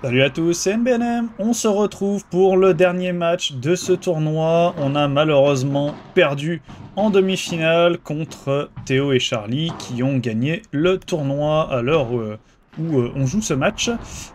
Salut à tous, c'est NBNM. On se retrouve pour le dernier match de ce tournoi. On a malheureusement perdu en demi-finale contre Théo et Charlie qui ont gagné le tournoi à l'heure où on joue ce match.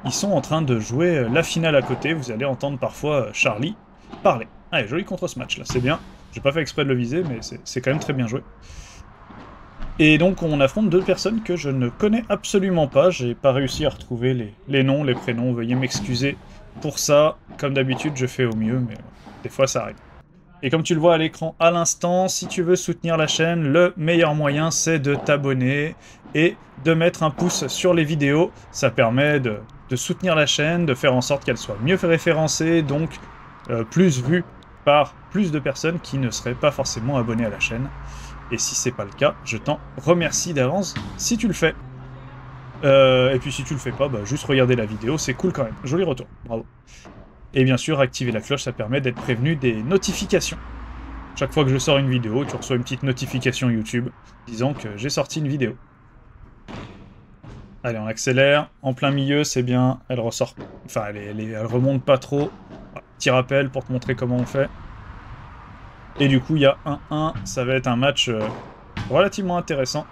Ils sont en train de jouer la finale à côté. Vous allez entendre parfois Charlie parler. Allez, joli contre ce match là, c'est bien. J'ai pas fait exprès de le viser, mais c'est quand même très bien joué. Et donc on affronte deux personnes que je ne connais absolument pas, j'ai pas réussi à retrouver les noms, les prénoms, veuillez m'excuser pour ça. Comme d'habitude, je fais au mieux, mais des fois ça arrive. Et comme tu le vois à l'écran à l'instant, si tu veux soutenir la chaîne, le meilleur moyen c'est de t'abonner et de mettre un pouce sur les vidéos. Ça permet de soutenir la chaîne, de faire en sorte qu'elle soit mieux référencée, donc plus vue par plus de personnes qui ne seraient pas forcément abonnées à la chaîne. Et si c'est pas le cas, je t'en remercie d'avance si tu le fais. Et puis si tu le fais pas, bah, juste regarder la vidéo, c'est cool quand même. Joli retour, bravo. Et bien sûr, activer la cloche, ça permet d'être prévenu des notifications. Chaque fois que je sors une vidéo, tu reçois une petite notification YouTube disant que j'ai sorti une vidéo. Allez, on accélère. En plein milieu, c'est bien. Elle ressort. Enfin, elle remonte pas trop. Petit rappel pour te montrer comment on fait. Et du coup, il y a 1-1. Ça va être un match relativement intéressant.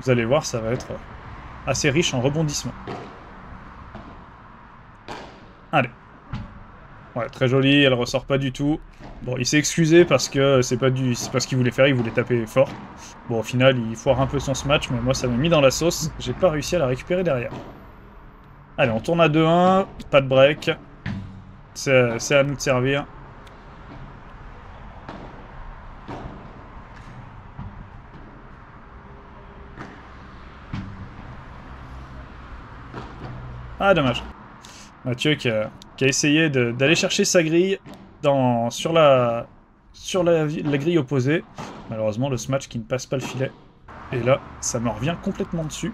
Vous allez voir, ça va être assez riche en rebondissements. Allez. Ouais, très jolie, elle ressort pas du tout. Bon, il s'est excusé parce que c'est pas ce qu'il voulait faire, il voulait taper fort. Bon, au final, il foire un peu son smash, mais moi, ça m'a mis dans la sauce. J'ai pas réussi à la récupérer derrière. Allez, on tourne à 2-1, pas de break. C'est à nous de servir. Ah, dommage. Mathieu qui a essayé d'aller chercher sa grille sur la grille opposée. Malheureusement, le smash qui ne passe pas le filet. Et là, ça me revient complètement dessus.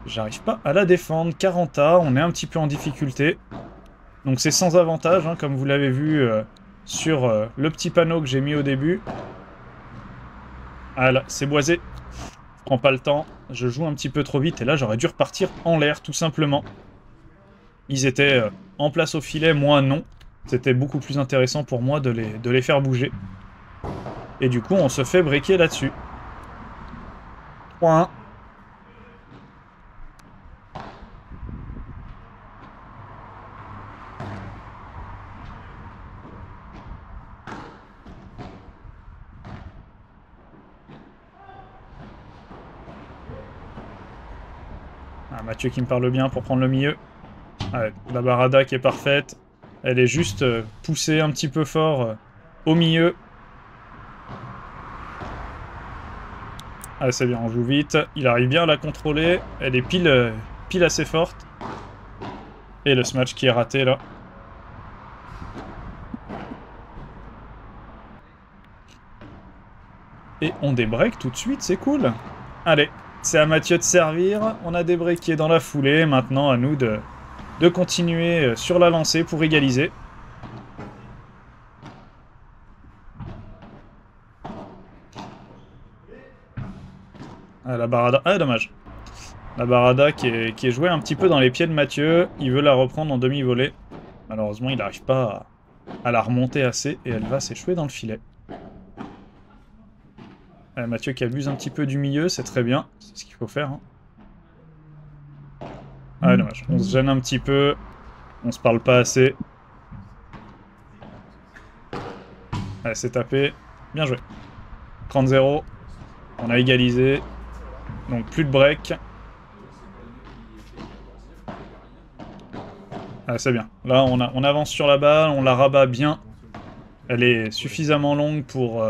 J'arrive pas à la défendre. 40A, on est un petit peu en difficulté. Donc c'est sans avantage, hein, comme vous l'avez vu sur le petit panneau que j'ai mis au début. Ah là, c'est boisé. Je prends pas le temps. Je joue un petit peu trop vite. Et là, j'aurais dû repartir en l'air, tout simplement. Ils étaient en place au filet, moi non. C'était beaucoup plus intéressant pour moi de les faire bouger. Et du coup, on se fait breaker là-dessus. 3-1. Ah, Mathieu qui me parle bien pour prendre le milieu. Ouais, la barada qui est parfaite. Elle est juste poussée un petit peu fort au milieu. Ah, c'est bien, on joue vite. Il arrive bien à la contrôler. Elle est pile assez forte. Et le smash qui est raté, là. Et on débreak tout de suite, c'est cool. Allez, c'est à Mathieu de servir. On a débreaké dans la foulée. Maintenant, à nous de continuer sur la lancée pour égaliser. Ah, la barada... Ah, dommage. La barada qui est jouée un petit peu dans les pieds de Mathieu. Il veut la reprendre en demi-volée. Malheureusement, il n'arrive pas à la remonter assez et elle va s'échouer dans le filet. Mathieu qui abuse un petit peu du milieu, c'est très bien. C'est ce qu'il faut faire. Hein. Ah, dommage. On se gêne un petit peu. On se parle pas assez. Allez, c'est tapé. Bien joué. 30-0. On a égalisé. Donc plus de break. Ah, c'est bien. Là, on avance sur la balle, on la rabat bien. Elle est suffisamment longue pour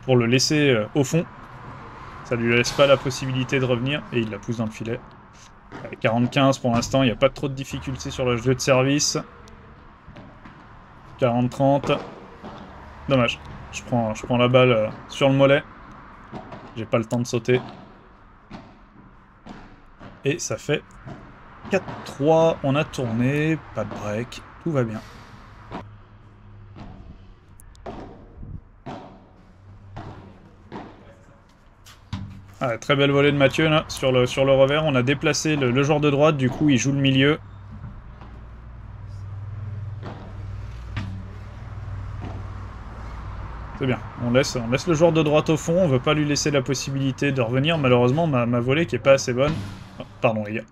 le laisser au fond. Ça lui laisse pas la possibilité de revenir. Et il la pousse dans le filet. 40-15 pour l'instant, il n'y a pas trop de difficultés sur le jeu de service. 40-30. Dommage. Je prends la balle sur le mollet. J'ai pas le temps de sauter. Et ça fait 4-3. On a tourné. Pas de break. Tout va bien. Ah, très belle volée de Mathieu là, sur le revers. On a déplacé le joueur de droite, du coup il joue le milieu. C'est bien, on laisse le joueur de droite au fond, on veut pas lui laisser la possibilité de revenir. Malheureusement, ma volée qui est pas assez bonne. Oh, pardon les gars.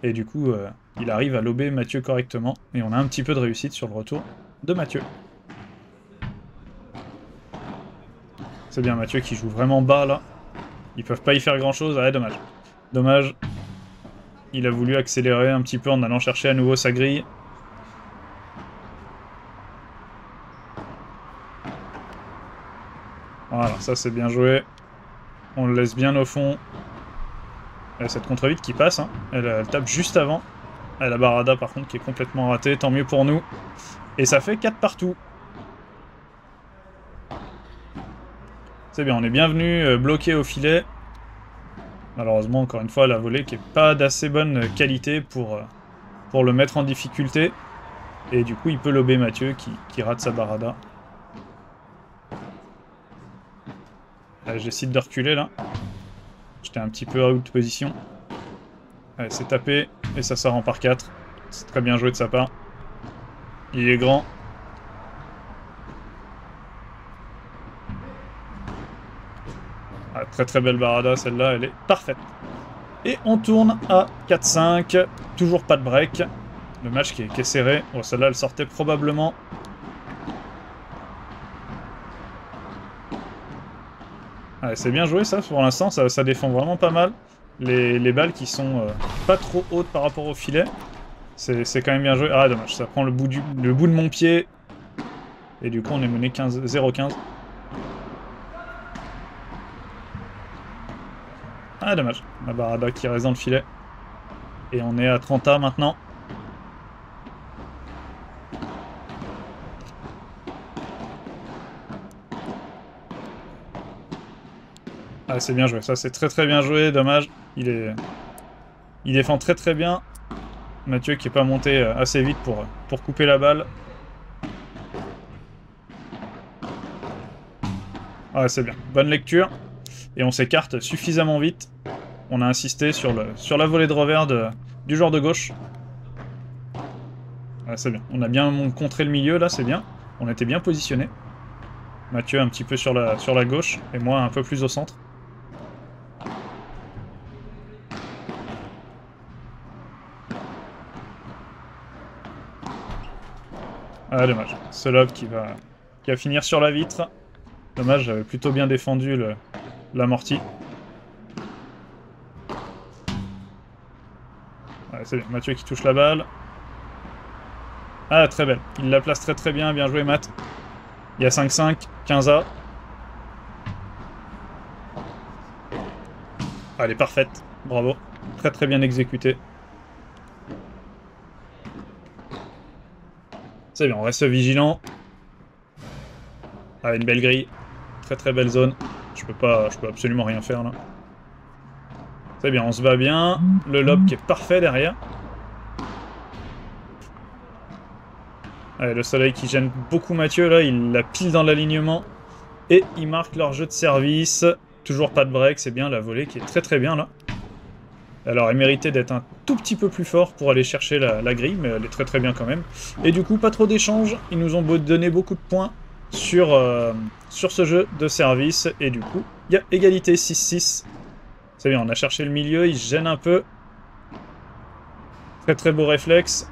Et du coup, il arrive à lober Mathieu correctement. Et on a un petit peu de réussite sur le retour de Mathieu. C'est bien Mathieu qui joue vraiment bas là. Ils peuvent pas y faire grand chose. Ah, dommage. Dommage. Il a voulu accélérer un petit peu en allant chercher à nouveau sa grille. Voilà, ça c'est bien joué. On le laisse bien au fond. Et cette contre-vite qui passe, hein. Elle tape juste avant. Et la Barada par contre qui est complètement ratée, tant mieux pour nous. Et ça fait 4 partout. C'est bien, on est bien venu bloquer au filet. Malheureusement, encore une fois, la volée qui est pas d'assez bonne qualité pour le mettre en difficulté. Et du coup, il peut lober Mathieu qui rate sa Barada. J'essaie de reculer là. J'étais un petit peu out de position. Allez, c'est tapé et ça sort en par 4. C'est très bien joué de sa part. Il est grand. Ah, très très belle Barada, celle-là, elle est parfaite. Et on tourne à 4-5. Toujours pas de break. Le match qui est serré. Oh, celle-là, elle sortait probablement. Ouais, c'est bien joué ça, pour l'instant, ça défend vraiment pas mal. Les balles qui sont pas trop hautes par rapport au filet. C'est quand même bien joué. Ah dommage, ça prend le bout de mon pied. Et du coup on est mené 0-15. Ah dommage, la Barada qui reste dans le filet. Et on est à 30A maintenant. Ah c'est bien joué, ça c'est très très bien joué, dommage. Il défend très très bien. Mathieu qui n'est pas monté assez vite pour couper la balle. Ah c'est bien, bonne lecture. Et on s'écarte suffisamment vite. On a insisté sur la volée de revers du joueur de gauche. Ah, c'est bien, on a bien contré le milieu là, c'est bien. On était bien positionné. Mathieu un petit peu sur la gauche et moi un peu plus au centre. Ah dommage, ce lob qui va finir sur la vitre. Dommage, j'avais plutôt bien défendu l'amorti. Ouais, c'est bien, Mathieu qui touche la balle. Ah très belle, il la place très très bien joué Matt. Il y a 5-5, 15A. Ah, elle est parfaite, bravo. Très très bien exécutée. C'est bien, on reste vigilant. Ah, une belle grille. Très très belle zone. Je peux absolument rien faire là. C'est bien, on se bat bien. Le lob qui est parfait derrière. Allez, le soleil qui gêne beaucoup Mathieu là, il la pile dans l'alignement. Et ils marquent leur jeu de service. Toujours pas de break, c'est bien la volée qui est très très bien là. Alors elle méritait d'être un tout petit peu plus fort pour aller chercher la grille, mais elle est très très bien quand même. Et du coup, pas trop d'échanges, ils nous ont donné beaucoup de points sur ce jeu de service. Et du coup, il y a égalité 6-6. C'est bien, on a cherché le milieu, il se gêne un peu. Très très beau réflexe.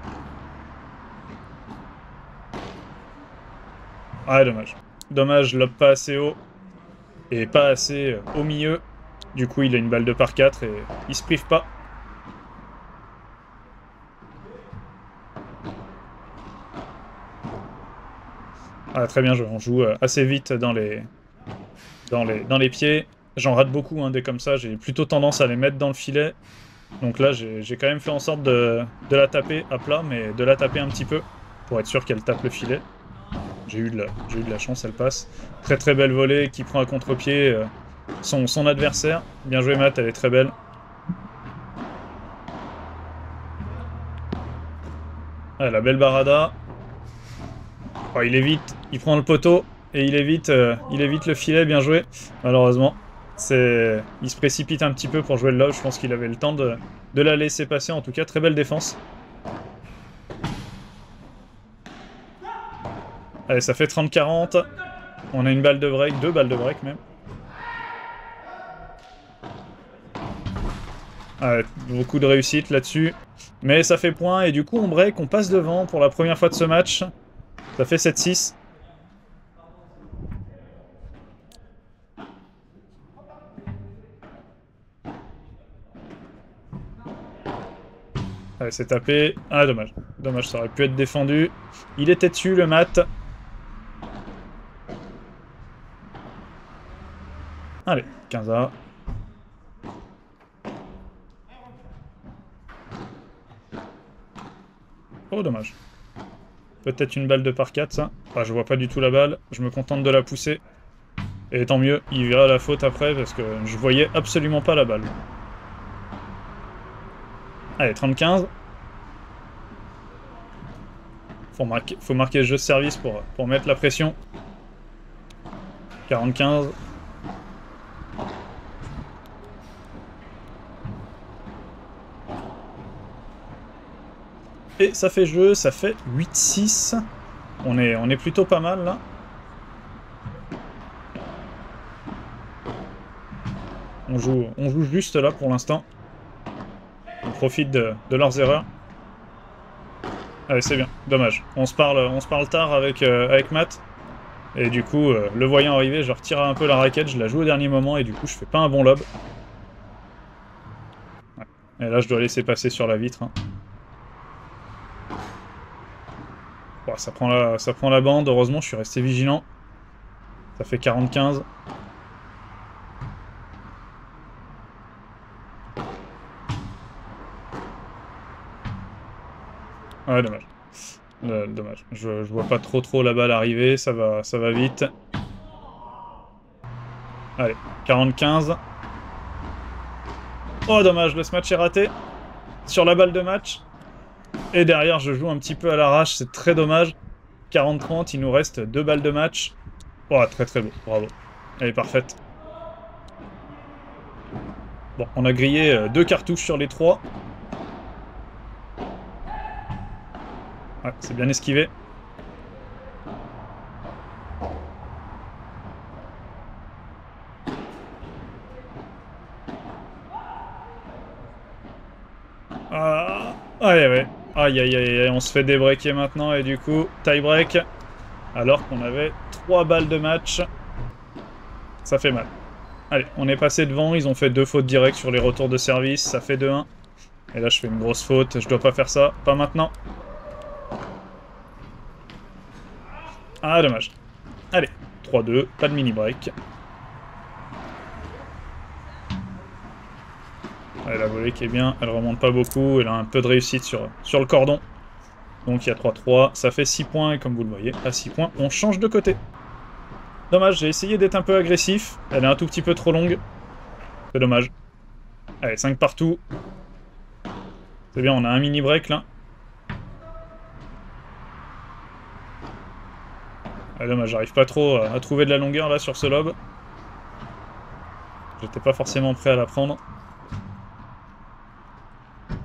Ah dommage. Dommage, lob pas assez haut. Et pas assez au milieu. Du coup, il a une balle de par 4 et il se prive pas. Ah, très bien joué. On joue assez vite dans les pieds. J'en rate beaucoup, hein, des comme ça. J'ai plutôt tendance à les mettre dans le filet. Donc là, j'ai quand même fait en sorte de la taper à plat, mais de la taper un petit peu pour être sûr qu'elle tape le filet. J'ai eu de la chance, elle passe. Très très belle volée qui prend à contre-pied son adversaire. Bien joué Matt, elle est très belle. Ah, la belle Barada. Oh, il évite, il prend le poteau et il évite le filet, bien joué. Malheureusement, Il se précipite un petit peu pour jouer le lob. Je pense qu'il avait le temps de la laisser passer. En tout cas, très belle défense. Allez, ça fait 30-40. On a une balle de break, 2 balles de break même. Ouais, beaucoup de réussite là-dessus. Mais ça fait point et du coup on break, on passe devant pour la première fois de ce match. Ça fait 7-6. Allez, c'est tapé. Ah, dommage. Dommage, ça aurait pu être défendu. Il était dessus, le mat. Allez, 15A. Oh, dommage. Peut-être une balle de par 4, ça. Ah, je vois pas du tout la balle. Je me contente de la pousser. Et tant mieux, il verra la faute après, parce que je voyais absolument pas la balle. Allez, 30-15. Faut marquer le jeu de service pour mettre la pression. 40-15. Et ça fait jeu, ça fait 8-6. On est plutôt pas mal là. On joue juste là pour l'instant. On profite de leurs erreurs. Allez, c'est bien, dommage. On se parle tard avec Matt. Et du coup, le voyant arriver, je retire un peu la raquette, je la joue au dernier moment et du coup, je fais pas un bon lob. Ouais. Et là, je dois laisser passer sur la vitre. Hein. Bon, ça prend la bande, heureusement, je suis resté vigilant. Ça fait 40-15. Ouais, dommage. Dommage. Je vois pas trop la balle arriver, ça va vite. Allez, 40-15. Oh, dommage, le match est raté. Sur la balle de match. Et derrière, je joue un petit peu à l'arrache, c'est très dommage. 40-30, il nous reste 2 balles de match. Oh, très beau, bravo. Elle est parfaite. Bon, on a grillé 2 cartouches sur les 3. Ouais, c'est bien esquivé. Ah, ouais. Aïe, on se fait débreaker maintenant et du coup, tie break. Alors qu'on avait 3 balles de match. Ça fait mal. Allez, on est passé devant, ils ont fait 2 fautes directes sur les retours de service, ça fait 2-1. Et là, je fais une grosse faute, je dois pas faire ça, pas maintenant. Ah, dommage. Allez, 3-2, pas de mini-break. Allez, la volée qui est bien, elle remonte pas beaucoup, elle a un peu de réussite sur le cordon. Donc il y a 3-3, ça fait 6 points, et comme vous le voyez, à 6 points, on change de côté. Dommage, j'ai essayé d'être un peu agressif, elle est un tout petit peu trop longue. C'est dommage. Allez, 5 partout. C'est bien, on a un mini-break là. Ah, dommage, j'arrive pas trop à trouver de la longueur là sur ce lob. J'étais pas forcément prêt à la prendre.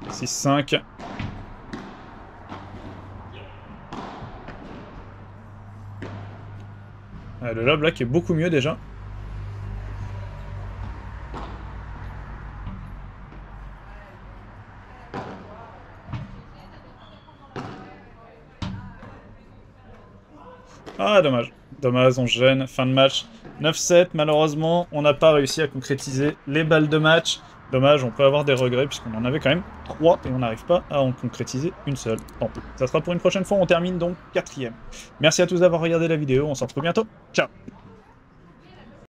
6-5. Ah, le lob là qui est beaucoup mieux déjà. Ah, dommage. Dommage, on se gêne. Fin de match. 9-7, malheureusement, on n'a pas réussi à concrétiser les balles de match. Dommage, on peut avoir des regrets puisqu'on en avait quand même 3 et on n'arrive pas à en concrétiser une seule. Tant pis. Ça sera pour une prochaine fois, on termine donc 4e. Merci à tous d'avoir regardé la vidéo, on se retrouve bientôt. Ciao!